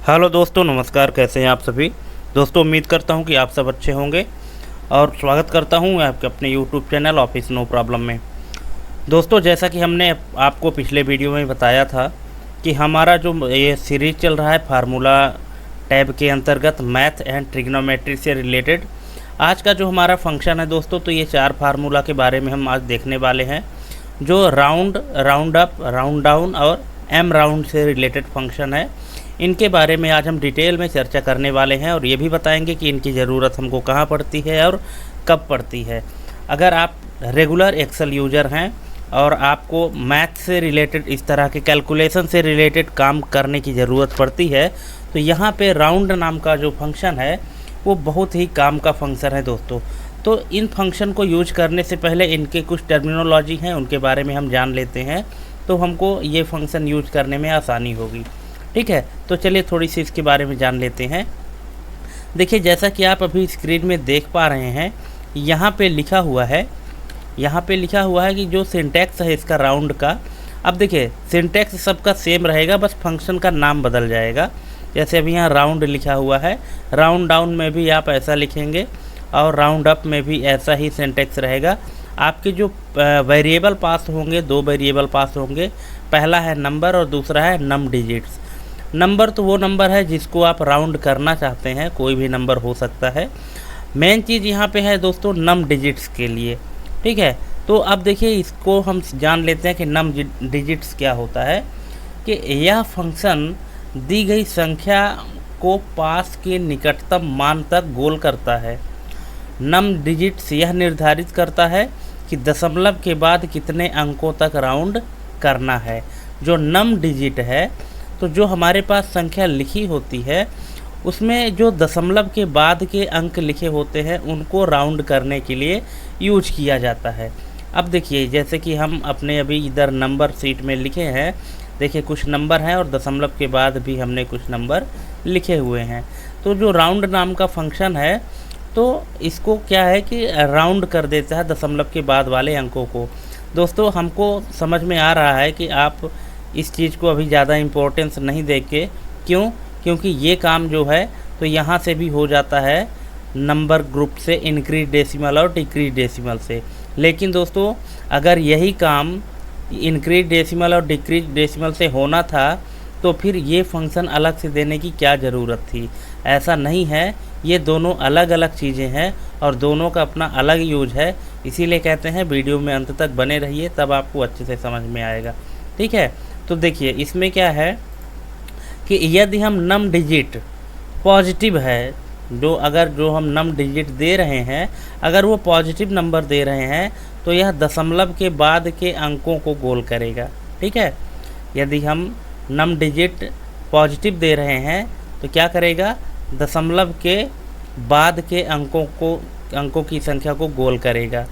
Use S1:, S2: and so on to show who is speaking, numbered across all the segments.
S1: Hello दोस्तों, नमस्कार। कैसे हैं आप सभी दोस्तों? उम्मीद करता हूं कि आप सब अच्छे होंगे और स्वागत करता हूं आपके अपने YouTube channel Office No Problem में। दोस्तों, जैसा कि हमने आपको पिछले वीडियो में बताया था कि हमारा जो ये सीरीज़ चल रहा है फार्मूला टैब के अंतर्गत मैथ एंड ट्रिग्नोमेट्री से रिलेटेड, आज का जो हमारा फंक्शन है दोस्तों, तो ये 4 फार्मूला के बारे में हम आज देखने वाले हैं, जो round, round up, round down और एम राउंड से रिलेटेड फंक्शन है। इनके बारे में आज हम डिटेल में चर्चा करने वाले हैं और ये भी बताएंगे कि इनकी ज़रूरत हमको कहाँ पड़ती है और कब पड़ती है। अगर आप रेगुलर एक्सेल यूज़र हैं और आपको मैथ से रिलेटेड, इस तरह के कैलकुलेशन से रिलेटेड काम करने की ज़रूरत पड़ती है, तो यहाँ पे राउंड नाम का जो फंक्शन है वो बहुत ही काम का फंक्शन है दोस्तों। तो इन फंक्शन को यूज करने से पहले इनके कुछ टर्मिनोलॉजी हैं, उनके बारे में हम जान लेते हैं, तो हमको ये फंक्शन यूज करने में आसानी होगी। ठीक है, तो चलिए थोड़ी सी इसके बारे में जान लेते हैं। देखिए, जैसा कि आप अभी स्क्रीन में देख पा रहे हैं, यहाँ पे लिखा हुआ है कि जो सिंटैक्स है इसका राउंड का, अब देखिए सिंटैक्स सबका सेम रहेगा, बस फंक्शन का नाम बदल जाएगा। जैसे अभी यहाँ राउंड लिखा हुआ है, राउंड डाउन में भी आप ऐसा लिखेंगे और राउंड अप में भी ऐसा ही सिंटैक्स रहेगा। आपके जो वेरिएबल पास होंगे, 2 वेरिएबल पास होंगे, पहला है नंबर और दूसरा है नम डिजिट्स। नंबर तो वो नंबर है जिसको आप राउंड करना चाहते हैं, कोई भी नंबर हो सकता है। मेन चीज़ यहाँ पे है दोस्तों नम डिजिट्स के लिए। ठीक है, तो अब देखिए इसको हम जान लेते हैं कि नम डिजिट्स क्या होता है। कि यह फंक्शन दी गई संख्या को पास के निकटतम मान तक गोल करता है। नम डिजिट्स यह निर्धारित करता है कि दशमलव के बाद कितने अंकों तक राउंड करना है। जो नम डिजिट है, तो जो हमारे पास संख्या लिखी होती है उसमें जो दशमलव के बाद के अंक लिखे होते हैं उनको राउंड करने के लिए यूज किया जाता है। अब देखिए, जैसे कि हम अपने अभी इधर नंबर शीट में लिखे हैं, देखिए कुछ नंबर हैं और दशमलव के बाद भी हमने कुछ नंबर लिखे हुए हैं। तो जो राउंड नाम का फंक्शन है, तो इसको क्या है कि राउंड कर देता है दशमलव के बाद वाले अंकों को। दोस्तों, हमको समझ में आ रहा है कि आप इस चीज़ को अभी ज़्यादा इम्पोर्टेंस नहीं देके, क्योंकि ये काम जो है तो यहाँ से भी हो जाता है नंबर ग्रुप से, इंक्रीज डेसिमल और डिक्रीज डेसिमल से। लेकिन दोस्तों, अगर यही काम इंक्रीज डेसिमल और डिक्रीज डेसिमल से होना था तो फिर ये फंक्शन अलग से देने की क्या ज़रूरत थी। ऐसा नहीं है, ये दोनों अलग अलग चीज़ें हैं और दोनों का अपना अलग यूज है। इसीलिए कहते हैं वीडियो में अंत तक बने रहिए, तब आपको अच्छे से समझ में आएगा। ठीक है, तो देखिए इसमें क्या है कि यदि हम नम डिजिट पॉजिटिव है, जो हम नम डिजिट दे रहे हैं, अगर वो पॉजिटिव नंबर दे रहे हैं तो यह दशमलव के बाद के अंकों को गोल करेगा। ठीक है, यदि हम नम डिजिट पॉजिटिव दे रहे हैं तो क्या करेगा, दशमलव के बाद के अंकों की संख्या को गोल करेगा।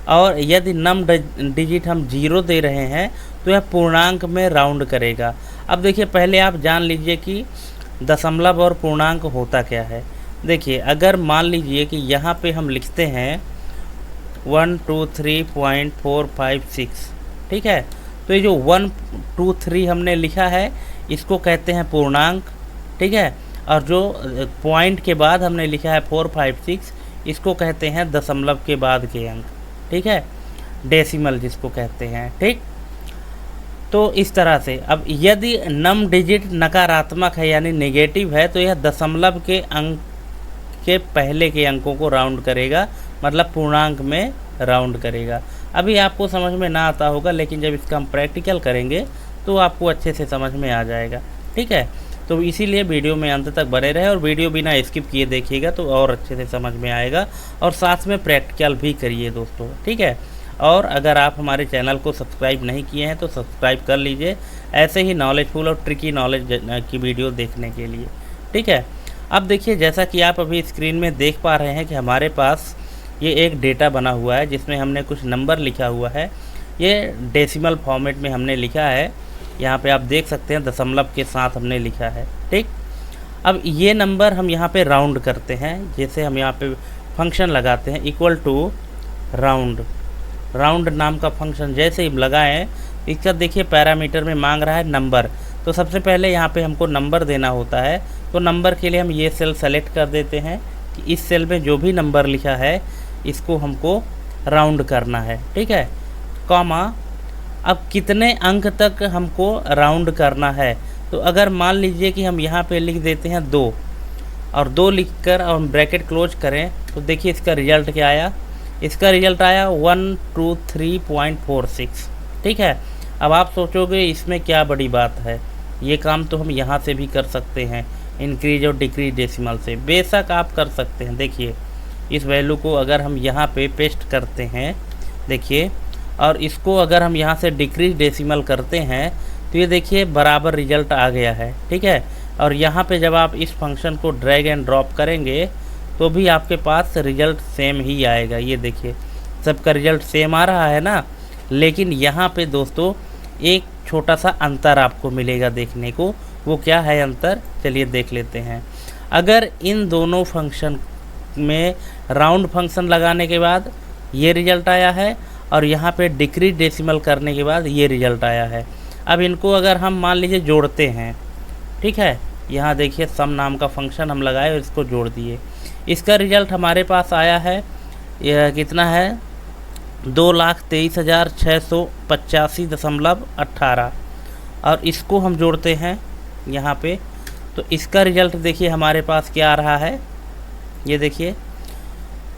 S1: और यदि नम डिजिट हम 0 दे रहे हैं तो यह पूर्णांक में राउंड करेगा। अब देखिए, पहले आप जान लीजिए कि दशमलव और पूर्णांक होता क्या है। देखिए, अगर मान लीजिए कि यहाँ पे हम लिखते हैं 123.456, ठीक है, तो ये जो 123 हमने लिखा है इसको कहते हैं पूर्णांक। ठीक है, और जो पॉइंट के बाद हमने लिखा है 456, इसको कहते हैं दशमलव के बाद के अंक। ठीक है, डेसिमल जिसको कहते हैं। ठीक, तो इस तरह से अब यदि नम डिजिट नकारात्मक है यानी नेगेटिव है तो यह दशमलव के अंक के पहले के अंकों को राउंड करेगा, मतलब पूर्णांक में राउंड करेगा। अभी आपको समझ में ना आता होगा, लेकिन जब इसका हम प्रैक्टिकल करेंगे तो आपको अच्छे से समझ में आ जाएगा। ठीक है, तो इसीलिए वीडियो में अंत तक बने रहे और वीडियो बिना स्किप किए देखिएगा तो और अच्छे से समझ में आएगा, और साथ में प्रैक्टिकल भी करिए दोस्तों। ठीक है, और अगर आप हमारे चैनल को सब्सक्राइब नहीं किए हैं तो सब्सक्राइब कर लीजिए, ऐसे ही नॉलेजफुल और ट्रिकी नॉलेज की वीडियो देखने के लिए। ठीक है, अब देखिए, जैसा कि आप अभी स्क्रीन में देख पा रहे हैं कि हमारे पास ये एक डेटा बना हुआ है जिसमें हमने कुछ नंबर लिखा हुआ है। ये डेसिमल फॉर्मेट में हमने लिखा है, यहाँ पे आप देख सकते हैं दशमलव के साथ हमने लिखा है। ठीक, अब ये नंबर हम यहाँ पे राउंड करते हैं, जैसे हम यहाँ पे फंक्शन लगाते हैं इक्वल टू राउंड। राउंड नाम का फंक्शन जैसे ही लगाएं, इसका देखिए पैरामीटर में मांग रहा है नंबर, तो सबसे पहले यहाँ पे हमको नंबर देना होता है। तो नंबर के लिए हम ये सेल सेलेक्ट कर देते हैं कि इस सेल में जो भी नंबर लिखा है इसको हमको राउंड करना है, ठीक है, कॉमा। अब कितने अंक तक हमको राउंड करना है, तो अगर मान लीजिए कि हम यहाँ पे लिख देते हैं 2 और 2 लिखकर और ब्रैकेट क्लोज करें, तो देखिए इसका रिज़ल्ट क्या आया। इसका रिज़ल्ट आया 123.46, ठीक है। अब आप सोचोगे इसमें क्या बड़ी बात है, ये काम तो हम यहाँ से भी कर सकते हैं, इंक्रीज और डिक्रीज डेसिमल से। बेशक आप कर सकते हैं। देखिए इस वैल्यू को अगर हम यहाँ पे पेस्ट करते हैं, देखिए, और इसको अगर हम यहाँ से डिक्रीज डेसिमल करते हैं तो ये देखिए बराबर रिजल्ट आ गया है, ठीक है। और यहाँ पे जब आप इस फंक्शन को ड्रैग एंड ड्रॉप करेंगे तो भी आपके पास रिजल्ट सेम ही आएगा। ये देखिए सबका रिजल्ट सेम आ रहा है ना, लेकिन यहाँ पे दोस्तों एक छोटा सा अंतर आपको मिलेगा देखने को। वो क्या है अंतर, चलिए देख लेते हैं। अगर इन दोनों फंक्शन में राउंड फंक्शन लगाने के बाद ये रिजल्ट आया है और यहाँ पे डिक्रीज डेसिमल करने के बाद ये रिजल्ट आया है, अब इनको अगर हम मान लीजिए जोड़ते हैं, ठीक है, यहाँ देखिए सम नाम का फंक्शन हम लगाए और इसको जोड़ दिए, इसका रिजल्ट हमारे पास आया है, यह कितना है, 2,23,685.18। और इसको हम जोड़ते हैं यहाँ पे, तो इसका रिजल्ट देखिए हमारे पास क्या आ रहा है। ये देखिए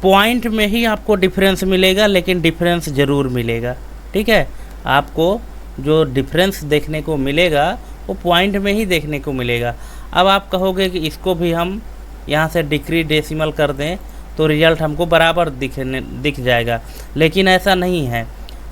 S1: पॉइंट में ही आपको डिफरेंस मिलेगा, लेकिन डिफरेंस ज़रूर मिलेगा, ठीक है। आपको जो डिफरेंस देखने को मिलेगा वो पॉइंट में ही देखने को मिलेगा। अब आप कहोगे कि इसको भी हम यहाँ से डिक्रीज डेसिमल कर दें तो रिज़ल्ट हमको बराबर दिख जाएगा, लेकिन ऐसा नहीं है।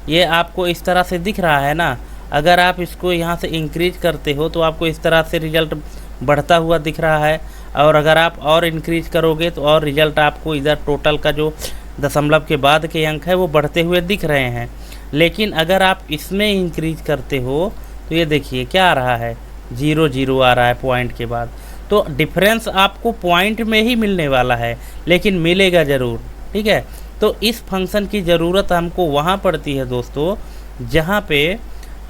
S1: ये आपको इस तरह से दिख रहा है ना, अगर आप इसको यहाँ से इंक्रीज करते हो तो आपको इस तरह से रिज़ल्ट बढ़ता हुआ दिख रहा है, और अगर आप और इंक्रीज करोगे तो और रिज़ल्ट आपको इधर टोटल का जो दशमलव के बाद के अंक है वो बढ़ते हुए दिख रहे हैं। लेकिन अगर आप इसमें इंक्रीज करते हो तो ये देखिए क्या आ रहा है, 0 0 आ रहा है पॉइंट के बाद। तो डिफरेंस आपको पॉइंट में ही मिलने वाला है, लेकिन मिलेगा ज़रूर, ठीक है। तो इस फंक्शन की ज़रूरत हमको वहाँ पड़ती है दोस्तों जहाँ पे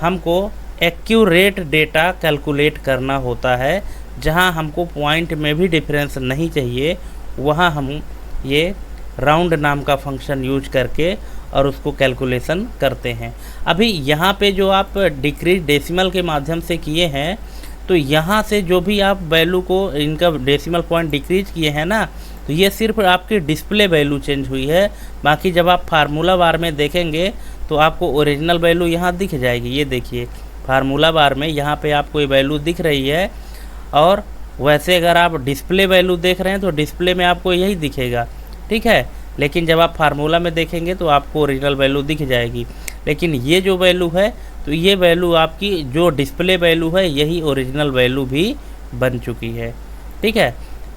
S1: हमको एक्यूरेट डेटा कैलकुलेट करना होता है, जहाँ हमको पॉइंट में भी डिफरेंस नहीं चाहिए, वहाँ हम ये राउंड नाम का फंक्शन यूज करके और उसको कैलकुलेशन करते हैं। अभी यहाँ पे जो आप डिक्रीज डेसिमल के माध्यम से किए हैं, तो यहाँ से जो भी आप वैल्यू को इनका डेसिमल पॉइंट डिक्रीज किए हैं ना, तो ये सिर्फ आपकी डिस्प्ले वैल्यू चेंज हुई है। बाकी जब आप फार्मूला बार में देखेंगे तो आपको ओरिजिनल वैल्यू यहाँ दिख जाएगी। ये देखिए फार्मूला बार में यहाँ पे आपको ये वैल्यू दिख रही है, और वैसे अगर आप डिस्प्ले वैल्यू देख रहे हैं तो डिस्प्ले में आपको यही दिखेगा, ठीक है। लेकिन जब आप फार्मूला में देखेंगे तो आपको ओरिजिनल वैल्यू दिख जाएगी। लेकिन ये जो वैल्यू है, तो ये वैल्यू आपकी जो डिस्प्ले वैल्यू है यही ओरिजिनल वैल्यू भी बन चुकी है, ठीक है।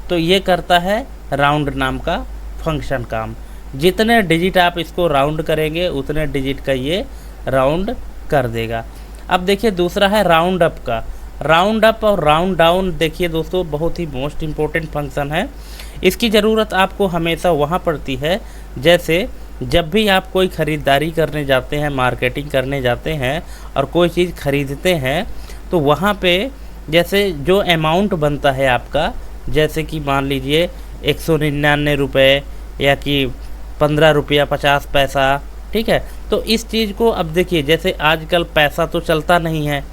S1: तो ये करता है राउंड नाम का फंक्शन काम। जितने डिजिट आप इसको राउंड करेंगे उतने डिजिट का ये राउंड कर देगा। अब देखिए दूसरा है राउंड अप का। राउंड अप और राउंड डाउन देखिए दोस्तों बहुत ही मोस्ट इम्पोर्टेंट फंक्शन है। इसकी ज़रूरत आपको हमेशा वहाँ पड़ती है, जैसे जब भी आप कोई ख़रीदारी करने जाते हैं, मार्केटिंग करने जाते हैं और कोई चीज़ ख़रीदते हैं, तो वहाँ पे जैसे जो अमाउंट बनता है आपका, जैसे कि मान लीजिए 199 रुपये या कि 15 रुपया 50 पैसा, ठीक है। तो इस चीज़ को अब देखिए जैसे आजकल पैसा तो चलता नहीं है,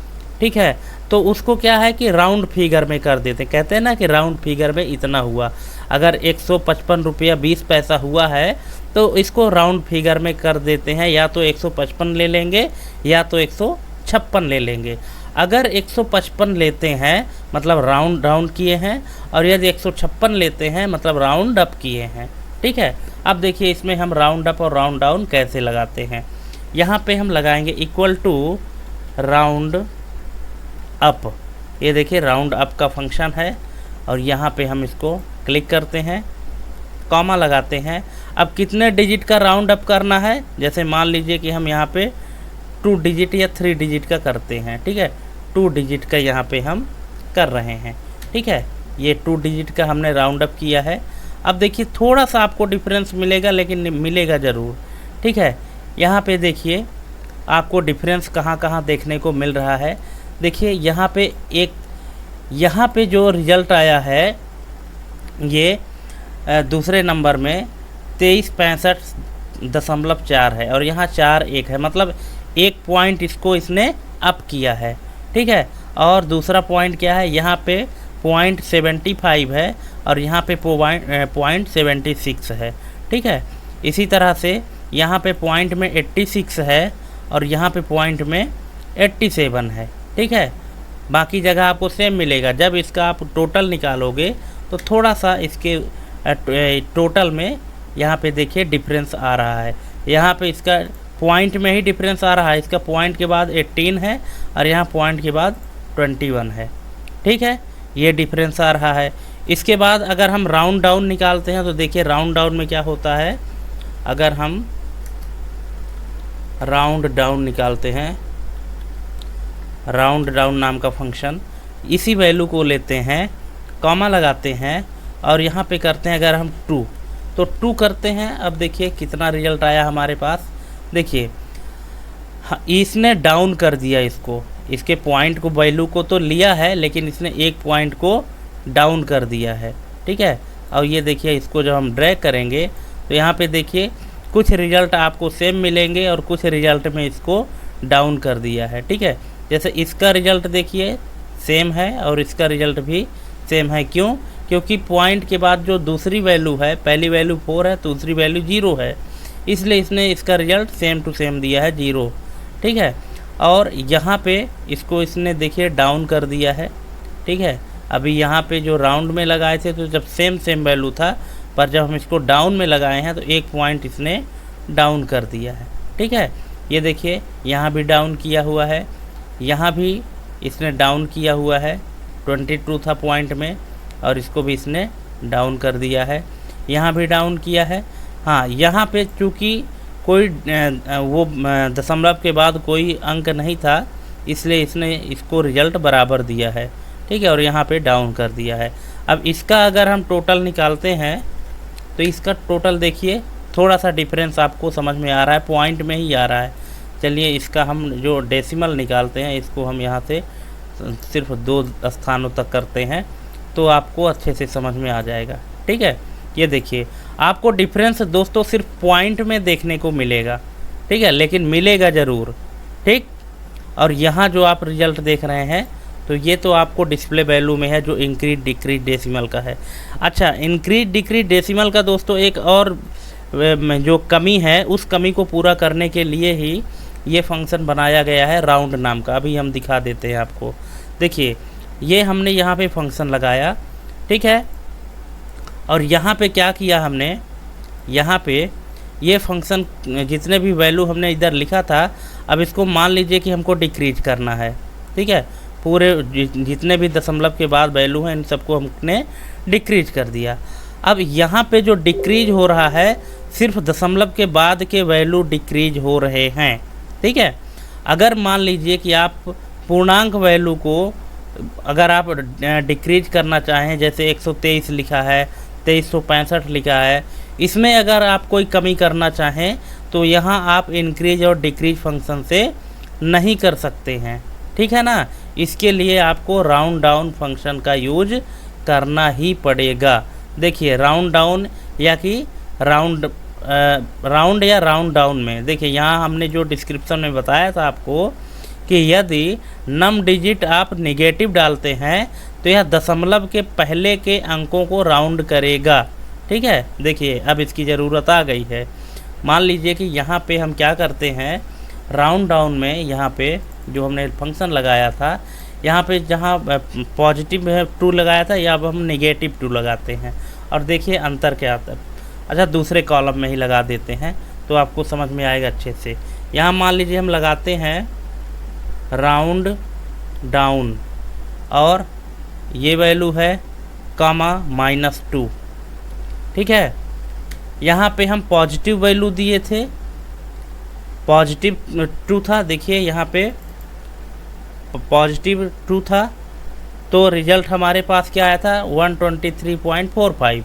S1: ठीक है, तो उसको क्या है कि राउंड फिगर में कर देते, कहते हैं ना कि राउंड फिगर में इतना हुआ। अगर 155 रुपया 20 पैसा हुआ है तो इसको राउंड फिगर में कर देते हैं, या तो 155 ले लेंगे या तो 156 ले लेंगे। अगर 155 लेते हैं मतलब राउंड डाउन किए हैं, और यदि 156 लेते हैं मतलब राउंड अप किए हैं, ठीक है। अब देखिए इसमें हम राउंड अप और राउंड डाउन कैसे लगाते हैं। यहाँ पे हम लगाएंगे इक्वल टू राउंड अप। ये देखिए राउंड अप का फंक्शन है, और यहाँ पे हम इसको क्लिक करते हैं, कॉमा लगाते हैं। अब कितने डिजिट का राउंड अप करना है, जैसे मान लीजिए कि हम यहाँ पे 2 डिजिट या 3 डिजिट का करते हैं, ठीक है। 2 डिजिट का यहाँ पे हम कर रहे हैं, ठीक है। ये 2 डिजिट का हमने राउंड अप किया है। अब देखिए थोड़ा सा आपको डिफरेंस मिलेगा, लेकिन मिलेगा ज़रूर, ठीक है। यहाँ पे देखिए आपको डिफरेंस कहाँ कहाँ देखने को मिल रहा है। देखिए यहाँ पे जो रिज़ल्ट आया है ये दूसरे नंबर में 2365.4 है और यहाँ 4 है, मतलब 1 पॉइंट इसको इसने अप किया है। ठीक है, और दूसरा पॉइंट क्या है, यहाँ पे 0.75 है और यहाँ पे 0.76 है। ठीक है, इसी तरह से यहाँ पे पॉइंट में 86 है और यहाँ पे पॉइंट में 87 है। ठीक है, बाकी जगह आपको सेम मिलेगा। जब इसका आप टोटल निकालोगे तो थोड़ा सा इसके टोटल में यहाँ पे देखिए डिफरेंस आ रहा है। यहाँ पे इसका पॉइंट में ही डिफरेंस आ रहा है, इसका पॉइंट के बाद 18 है और यहाँ पॉइंट के बाद 21 है। ठीक है, ये डिफरेंस आ रहा है। इसके बाद अगर हम राउंड डाउन निकालते हैं तो देखिए राउंड डाउन में क्या होता है। अगर हम राउंड डाउन निकालते हैं, राउंड डाउन नाम का फंक्शन, इसी वैल्यू को लेते हैं, कॉमा लगाते हैं और यहाँ पे करते हैं अगर हम 2 तो 2 करते हैं। अब देखिए कितना रिजल्ट आया हमारे पास। देखिए इसने डाउन कर दिया इसको, इसके पॉइंट को वैल्यू को तो लिया है लेकिन इसने एक पॉइंट को डाउन कर दिया है। ठीक है, और ये देखिए इसको जब हम ड्रैग करेंगे तो यहाँ पे देखिए कुछ रिज़ल्ट आपको सेम मिलेंगे और कुछ रिज़ल्ट में इसको डाउन कर दिया है। ठीक है, जैसे इसका रिज़ल्ट देखिए सेम है और इसका रिज़ल्ट भी सेम है। क्यों? क्योंकि पॉइंट के बाद जो दूसरी वैल्यू है, पहली वैल्यू 4 है, दूसरी वैल्यू 0 है, इसलिए इसने इसका रिज़ल्ट सेम टू सेम दिया है 0। ठीक है, और यहाँ पे इसको इसने देखिए डाउन कर दिया है। ठीक है, अभी यहाँ पे जो राउंड में लगाए थे तो जब सेम वैल्यू था, पर जब हम इसको डाउन में लगाए हैं तो एक पॉइंट इसने डाउन कर दिया है। ठीक है, ये देखिए यहाँ भी डाउन किया हुआ है, यहाँ भी इसने डाउन किया हुआ है, 22 था पॉइंट में और इसको भी इसने डाउन कर दिया है, यहाँ भी डाउन किया है। हाँ, यहाँ पे चूँकि कोई वो दशमलव के बाद कोई अंक नहीं था, इसलिए इसने इसको रिज़ल्ट बराबर दिया है। ठीक है, और यहाँ पे डाउन कर दिया है। अब इसका अगर हम टोटल निकालते हैं तो इसका टोटल देखिए थोड़ा सा डिफरेंस आपको समझ में आ रहा है, पॉइंट में ही आ रहा है। चलिए इसका हम जो डेसिमल निकालते हैं इसको हम यहाँ से सिर्फ 2 स्थानों तक करते हैं तो आपको अच्छे से समझ में आ जाएगा। ठीक है, ये देखिए आपको डिफरेंस दोस्तों सिर्फ पॉइंट में देखने को मिलेगा। ठीक है, लेकिन मिलेगा ज़रूर। ठीक, और यहाँ जो आप रिज़ल्ट देख रहे हैं तो ये तो आपको डिस्प्ले वैल्यू में है जो इंक्रीज डिक्रीज डेसिमल का है। अच्छा, इंक्रीज डिक्रीज डेसिमल का दोस्तों एक और जो कमी है, उस कमी को पूरा करने के लिए ही ये फंक्शन बनाया गया है राउंड नाम का। अभी हम दिखा देते हैं आपको। देखिए ये हमने यहाँ पे फंक्शन लगाया। ठीक है, और यहाँ पे क्या किया हमने, यहाँ पे ये फंक्शन जितने भी वैल्यू हमने इधर लिखा था, अब इसको मान लीजिए कि हमको डिक्रीज करना है। ठीक है, पूरे जितने भी दशमलव के बाद वैल्यू हैं इन सबको हमने डिक्रीज कर दिया। अब यहाँ पे जो डिक्रीज हो रहा है, सिर्फ दशमलव के बाद के वैल्यू डिक्रीज हो रहे हैं। ठीक है, अगर मान लीजिए कि आप पूर्णांक वैल्यू को अगर आप डिक्रीज करना चाहें, जैसे 123 लिखा है, 2365 लिखा है, इसमें अगर आप कोई कमी करना चाहें तो यहाँ आप इंक्रीज और डिक्रीज फंक्शन से नहीं कर सकते हैं। ठीक है ना, इसके लिए आपको राउंड डाउन फंक्शन का यूज करना ही पड़ेगा। देखिए राउंड डाउन या कि राउंड या राउंड डाउन में देखिए यहाँ हमने जो डिस्क्रिप्शन में बताया था आपको कि यदि नम डिजिट आप नेगेटिव डालते हैं तो यह दशमलव के पहले के अंकों को राउंड करेगा। ठीक है, देखिए अब इसकी ज़रूरत आ गई है। मान लीजिए कि यहाँ पे हम क्या करते हैं, राउंड डाउन में यहाँ पे जो हमने फंक्शन लगाया था, यहाँ पे जहाँ पॉजिटिव 2 लगाया था या अब हम नेगेटिव 2 लगाते हैं और देखिए अंतर क्या आता है। अच्छा, दूसरे कॉलम में ही लगा देते हैं तो आपको समझ में आएगा अच्छे से। यहाँ मान लीजिए हम लगाते हैं राउंड डाउन और ये वैल्यू है कामा -2। ठीक है, यहाँ पे हम पॉजिटिव वैल्यू दिए थे, पॉजिटिव 2 था। देखिए यहाँ पे पॉजिटिव 2 था तो रिज़ल्ट हमारे पास क्या आया था 123.45।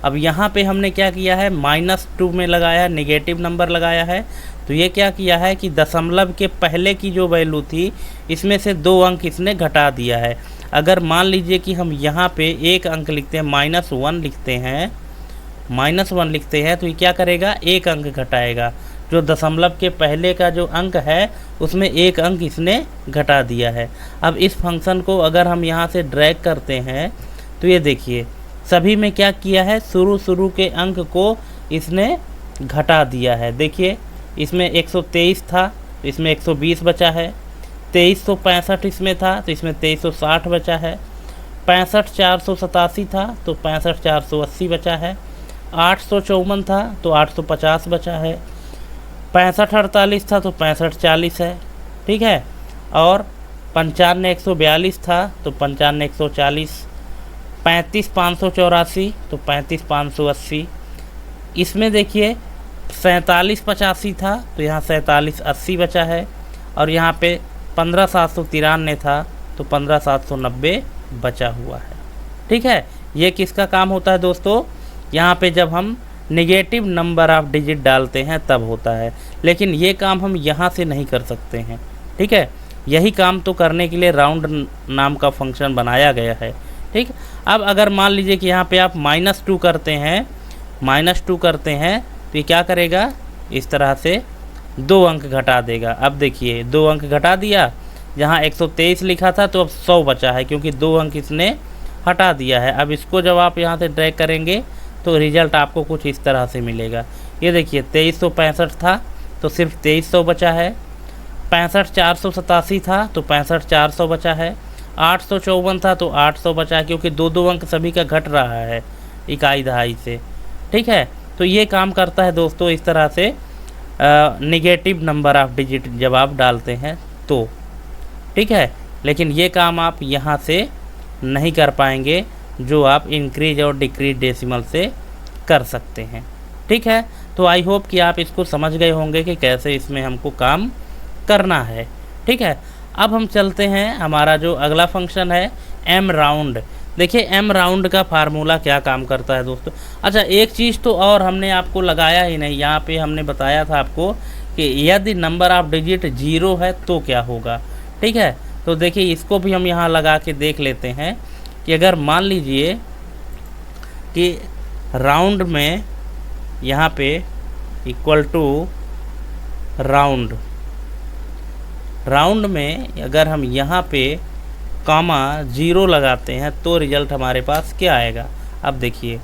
S1: अब यहाँ पे हमने क्या किया है, -2 में लगाया है, नेगेटिव नंबर लगाया है। तो ये क्या किया है कि दशमलव के पहले की जो वैल्यू थी इसमें से 2 अंक इसने घटा दिया है। अगर मान लीजिए कि हम यहाँ पे एक अंक लिखते हैं, -1 लिखते हैं, -1 लिखते हैं, तो ये क्या करेगा, एक अंक घटाएगा। जो दशमलव के पहले का जो अंक है उसमें एक अंक इसने घटा दिया है। अब इस फंक्शन को अगर हम यहाँ से ड्रैग करते हैं तो ये देखिए सभी में क्या किया है, शुरू के अंक को इसने घटा दिया है। देखिए इसमें 123 था तो इसमें 120 बचा है, 2365 इसमें था तो इसमें 2360 बचा है, 65,487 था तो 65,480 बचा है, 854 था तो 850 बचा है, 6548 था तो 6540 है, ठीक है। और 95,142 था तो 95,140, 35,584 तो 35,580। इसमें देखिए 47,85 था तो यहाँ 47,80 बचा है, और यहाँ पे 15,793 था तो 15,790 बचा हुआ है, ठीक है। ये किसका काम होता है दोस्तों, यहाँ पे जब हम नेगेटिव नंबर ऑफ डिजिट डालते हैं तब होता है, लेकिन ये काम हम यहाँ से नहीं कर सकते हैं, ठीक है। यही काम तो करने के लिए राउंड नाम का फंक्शन बनाया गया है, ठीक। अब अगर मान लीजिए कि यहाँ पे आप -2 करते हैं, -2 करते हैं तो ये क्या करेगा, इस तरह से 2 अंक घटा देगा। अब देखिए 2 अंक घटा दिया, जहाँ 123 लिखा था तो अब 100 बचा है क्योंकि 2 अंक इसने हटा दिया है। अब इसको जब आप यहाँ से ड्रैग करेंगे तो रिजल्ट आपको कुछ इस तरह से मिलेगा। ये देखिए 2365 था तो सिर्फ 2300 बचा है, 65,487 था तो 65,400 बचा है, 854 था तो 800 बचा है क्योंकि 2 अंक सभी का घट रहा है इकाई दहाई से, ठीक है। तो ये काम करता है दोस्तों इस तरह से नेगेटिव नंबर ऑफ डिजिट जब आप डालते हैं तो, ठीक है। लेकिन ये काम आप यहाँ से नहीं कर पाएंगे जो आप इंक्रीज और डिक्रीज डेसिमल से कर सकते हैं, ठीक है। तो आई होप कि आप इसको समझ गए होंगे कि कैसे इसमें हमको काम करना है, ठीक है। अब हम चलते हैं, हमारा जो अगला फंक्शन है एम राउंड। देखिए एम राउंड का फार्मूला क्या काम करता है दोस्तों। अच्छा एक चीज़ तो और हमने आपको लगाया ही नहीं, यहाँ पे हमने बताया था आपको कि यदि नंबर ऑफ डिजिट 0 है तो क्या होगा, ठीक है। तो देखिए इसको भी हम यहाँ लगा के देख लेते हैं कि अगर मान लीजिए कि राउंड में यहाँ पे इक्वल टू राउंड में अगर हम यहाँ पे कामा 0 लगाते हैं तो रिज़ल्ट हमारे पास क्या आएगा। अब देखिए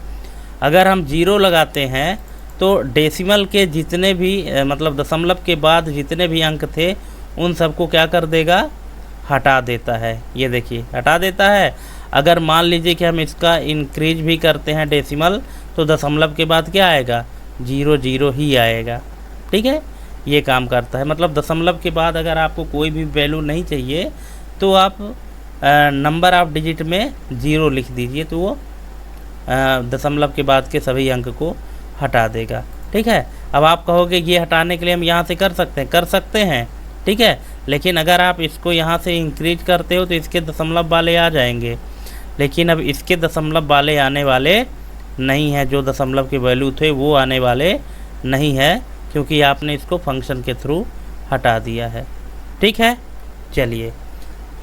S1: अगर हम 0 लगाते हैं तो डेसिमल के जितने भी मतलब दशमलव के बाद जितने भी अंक थे उन सबको क्या कर देगा, हटा देता है। ये देखिए हटा देता है। अगर मान लीजिए कि हम इसका इंक्रीज भी करते हैं डेसिमल तो दशमलव के बाद क्या आएगा, 0 ही आएगा, ठीक है। ये काम करता है, मतलब दशमलव के बाद अगर आपको कोई भी वैल्यू नहीं चाहिए तो आप नंबर ऑफ डिजिट में 0 लिख दीजिए तो वो दशमलव के बाद के सभी अंक को हटा देगा, ठीक है। अब आप कहोगे ये हटाने के लिए हम यहाँ से कर सकते हैं, ठीक है। लेकिन अगर आप इसको यहाँ से इंक्रीज करते हो तो इसके दशमलव वाले आ जाएंगे, लेकिन अब इसके दशमलव वाले आने वाले नहीं है, जो दशमलव के वैल्यू थे वो आने वाले नहीं है क्योंकि आपने इसको फंक्शन के थ्रू हटा दिया है, ठीक है। चलिए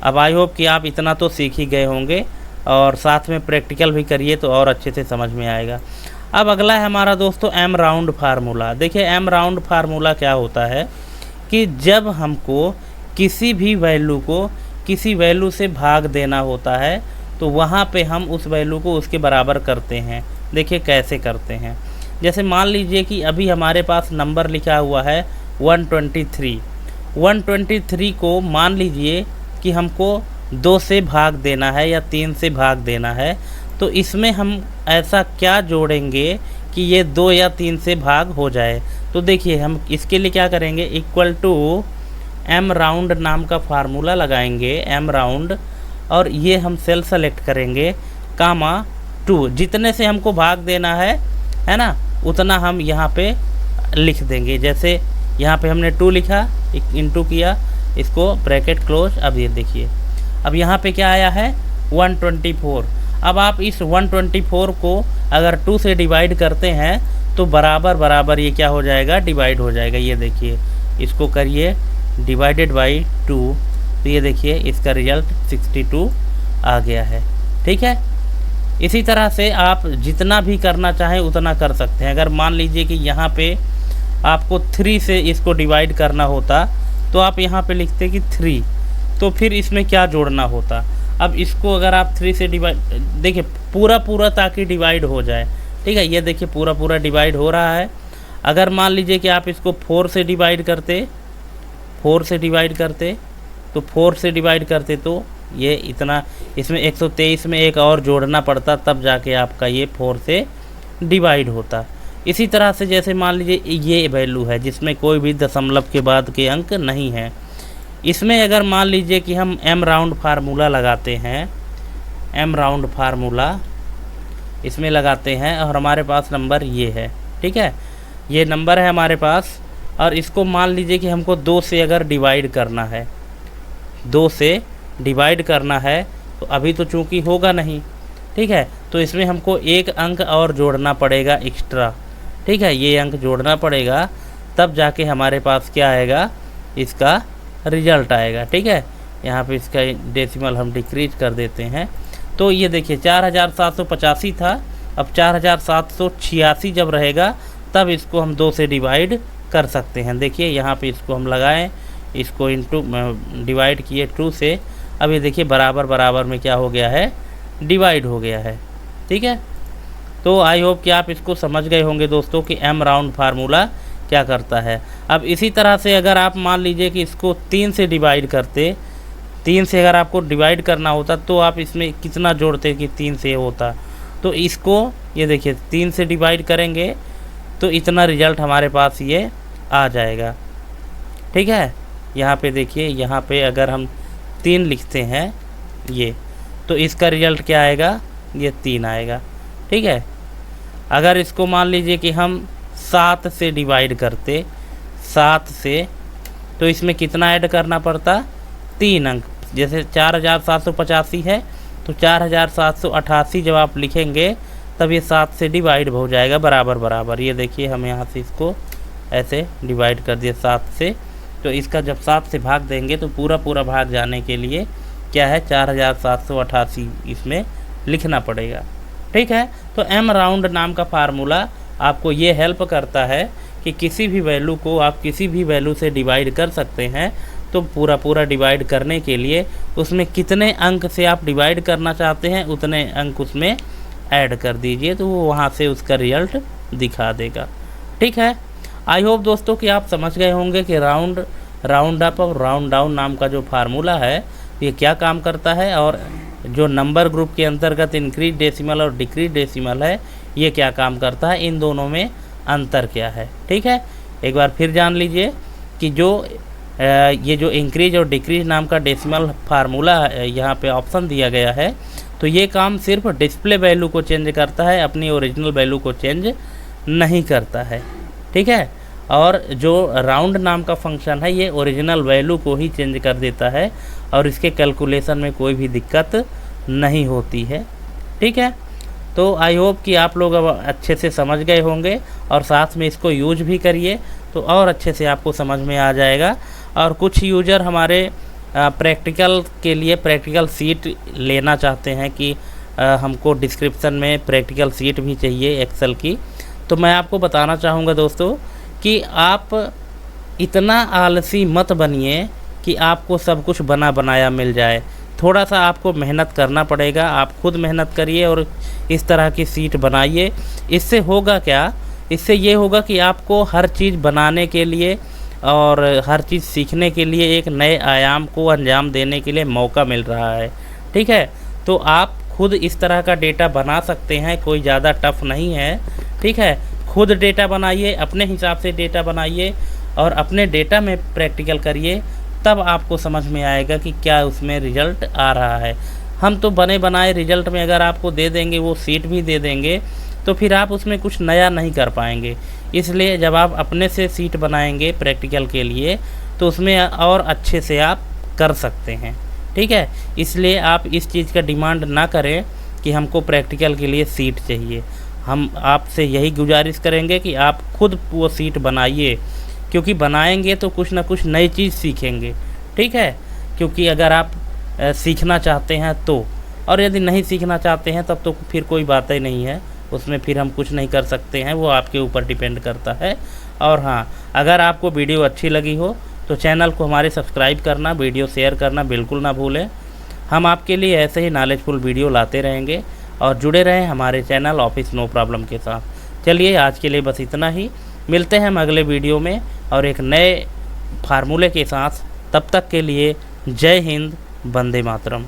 S1: अब आई होप कि आप इतना तो सीख ही गए होंगे और साथ में प्रैक्टिकल भी करिए तो और अच्छे से समझ में आएगा। अब अगला है हमारा दोस्तों एम राउंड फार्मूला। देखिए एम राउंड फार्मूला क्या होता है कि जब हमको किसी भी वैल्यू को किसी वैल्यू से भाग देना होता है तो वहाँ पे हम उस वैल्यू को उसके बराबर करते हैं। देखिए कैसे करते हैं, जैसे मान लीजिए कि अभी हमारे पास नंबर लिखा हुआ है 123 को मान लीजिए कि हमको 2 से भाग देना है या 3 से भाग देना है, तो इसमें हम ऐसा क्या जोड़ेंगे कि ये 2 या 3 से भाग हो जाए। तो देखिए हम इसके लिए क्या करेंगे, इक्वल टू एम राउंड नाम का फार्मूला लगाएंगे, एम राउंड, और ये हम सेल सेलेक्ट करेंगे, कामा 2, जितने से हमको भाग देना है ना, उतना हम यहाँ पे लिख देंगे। जैसे यहाँ पे हमने 2 लिखा, इंटू किया, इसको ब्रैकेट क्लोज। अब ये देखिए अब यहाँ पे क्या आया है 124। अब आप इस 124 को अगर 2 से डिवाइड करते हैं तो बराबर बराबर ये क्या हो जाएगा, डिवाइड हो जाएगा। ये देखिए, इसको करिए डिवाइडेड बाई 2, तो ये देखिए इसका रिजल्ट 62 आ गया है। ठीक है, इसी तरह से आप जितना भी करना चाहें उतना कर सकते हैं। अगर मान लीजिए कि यहाँ पे आपको 3 से इसको डिवाइड करना होता तो आप यहाँ पे लिखते कि 3, तो फिर इसमें क्या जोड़ना होता। अब इसको अगर आप 3 से डिवाइड, देखिए पूरा ताकि डिवाइड हो जाए। ठीक है, ये देखिए पूरा डिवाइड हो रहा है। अगर मान लीजिए कि आप इसको 4 से डिवाइड करते, 4 से डिवाइड करते तो 4 से डिवाइड करते तो ये इतना, इसमें 123 में एक और जोड़ना पड़ता, तब जाके आपका ये 4 से डिवाइड होता। इसी तरह से जैसे मान लीजिए ये वैल्यू है जिसमें कोई भी दशमलव के बाद के अंक नहीं है, इसमें अगर मान लीजिए कि हम एम राउंड फार्मूला लगाते हैं, एम राउंड फार्मूला इसमें लगाते हैं और हमारे पास नंबर ये है। ठीक है, ये नंबर है हमारे पास, और इसको मान लीजिए कि हमको 2 से अगर डिवाइड करना है, 2 से डिवाइड करना है, तो अभी तो चूंकि होगा नहीं। ठीक है, तो इसमें हमको एक अंक और जोड़ना पड़ेगा एक्स्ट्रा। ठीक है, ये अंक जोड़ना पड़ेगा, तब जाके हमारे पास क्या आएगा, इसका रिजल्ट आएगा। ठीक है, यहाँ पे इसका डेसिमल हम डिक्रीज कर देते हैं, तो ये देखिए 4785 था, अब 4786 जब रहेगा तब इसको हम 2 से डिवाइड कर सकते हैं। देखिए यहाँ पे इसको हम लगाएं, इसको इनटू डिवाइड किए 2 से, अब ये देखिए बराबर बराबर में क्या हो गया है, डिवाइड हो गया है। ठीक है, तो आई होप कि आप इसको समझ गए होंगे दोस्तों कि एम राउंड फार्मूला क्या करता है। अब इसी तरह से अगर आप मान लीजिए कि इसको 3 से डिवाइड करते, 3 से अगर आपको डिवाइड करना होता तो आप इसमें कितना जोड़ते कि 3 से होता, तो इसको ये देखिए 3 से डिवाइड करेंगे तो इतना रिजल्ट हमारे पास ये आ जाएगा। ठीक है, यहाँ पे देखिए, यहाँ पे अगर हम 3 लिखते हैं ये, तो इसका रिजल्ट क्या आएगा, ये 3 आएगा। ठीक है, अगर इसको मान लीजिए कि हम 7 से डिवाइड करते, 7 से, तो इसमें कितना ऐड करना पड़ता, 3 अंक। जैसे 4785 है तो 4788 जब आप लिखेंगे तब ये 7 से डिवाइड हो जाएगा बराबर बराबर। ये देखिए हम यहाँ से इसको ऐसे डिवाइड कर दिए 7 से, तो इसका जब 7 से भाग देंगे तो पूरा भाग जाने के लिए क्या है, 4788 इसमें लिखना पड़ेगा। ठीक है, तो एम राउंड नाम का फार्मूला आपको ये हेल्प करता है कि किसी भी वैल्यू को आप किसी भी वैल्यू से डिवाइड कर सकते हैं, तो पूरा डिवाइड करने के लिए उसमें कितने अंक से आप डिवाइड करना चाहते हैं उतने अंक उसमें ऐड कर दीजिए, तो वो वहाँ से उसका रिजल्ट दिखा देगा। ठीक है, आई होप दोस्तों कि आप समझ गए होंगे कि राउंड अप और राउंड डाउन नाम का जो फार्मूला है ये क्या काम करता है, और जो नंबर ग्रुप के अंतर्गत इंक्रीज डेसिमल और डिक्रीज डेसिमल है ये क्या काम करता है, इन दोनों में अंतर क्या है। ठीक है, एक बार फिर जान लीजिए कि ये जो इंक्रीज और डिक्रीज नाम का डेसिमल फार्मूला यहाँ पे ऑप्शन दिया गया है, तो ये काम सिर्फ डिस्प्ले वैल्यू को चेंज करता है, अपनी ओरिजिनल वैल्यू को चेंज नहीं करता है। ठीक है, और जो राउंड नाम का फंक्शन है ये ओरिजिनल वैल्यू को ही चेंज कर देता है और इसके कैलकुलेशन में कोई भी दिक्कत नहीं होती है। ठीक है, तो आई होप कि आप लोग अब अच्छे से समझ गए होंगे और साथ में इसको यूज भी करिए तो और अच्छे से आपको समझ में आ जाएगा। और कुछ यूज़र हमारे प्रैक्टिकल के लिए प्रैक्टिकल सीट लेना चाहते हैं कि हमको डिस्क्रिप्शन में प्रैक्टिकल सीट भी चाहिए एक्सेल की, तो मैं आपको बताना चाहूँगा दोस्तों कि आप इतना आलसी मत बनिए कि आपको सब कुछ बना बनाया मिल जाए। थोड़ा सा आपको मेहनत करना पड़ेगा, आप खुद मेहनत करिए और इस तरह की सीट बनाइए। इससे होगा क्या, इससे ये होगा कि आपको हर चीज़ बनाने के लिए और हर चीज़ सीखने के लिए एक नए आयाम को अंजाम देने के लिए मौका मिल रहा है। ठीक है, तो आप खुद इस तरह का डेटा बना सकते हैं, कोई ज़्यादा टफ नहीं है। ठीक है, खुद डेटा बनाइए, अपने हिसाब से डेटा बनाइए और अपने डेटा में प्रैक्टिकल करिए, तब आपको समझ में आएगा कि क्या उसमें रिज़ल्ट आ रहा है। हम तो बने बनाए रिज़ल्ट में अगर आपको दे देंगे, वो सीट भी दे देंगे, तो फिर आप उसमें कुछ नया नहीं कर पाएंगे। इसलिए जब आप अपने से सीट बनाएंगे प्रैक्टिकल के लिए तो उसमें और अच्छे से आप कर सकते हैं। ठीक है, इसलिए आप इस चीज़ का डिमांड ना करें कि हमको प्रैक्टिकल के लिए सीट चाहिए। हम आपसे यही गुजारिश करेंगे कि आप खुद वो सीट बनाइए, क्योंकि बनाएंगे तो कुछ ना कुछ नई चीज़ सीखेंगे, ठीक है। क्योंकि अगर आप सीखना चाहते हैं तो, और यदि नहीं सीखना चाहते हैं तब तो फिर कोई बात ही नहीं है, उसमें फिर हम कुछ नहीं कर सकते हैं, वो आपके ऊपर डिपेंड करता है। और हाँ, अगर आपको वीडियो अच्छी लगी हो तो चैनल को हमारे सब्सक्राइब करना, वीडियो शेयर करना बिल्कुल ना भूलें। हम आपके लिए ऐसे ही नॉलेजफुल वीडियो लाते रहेंगे, और जुड़े रहें हमारे चैनल ऑफिस नो प्रॉब्लम के साथ। चलिए आज के लिए बस इतना ही, मिलते हैं हम अगले वीडियो में और एक नए फार्मूले के साथ। तब तक के लिए जय हिंद, वंदे मातरम।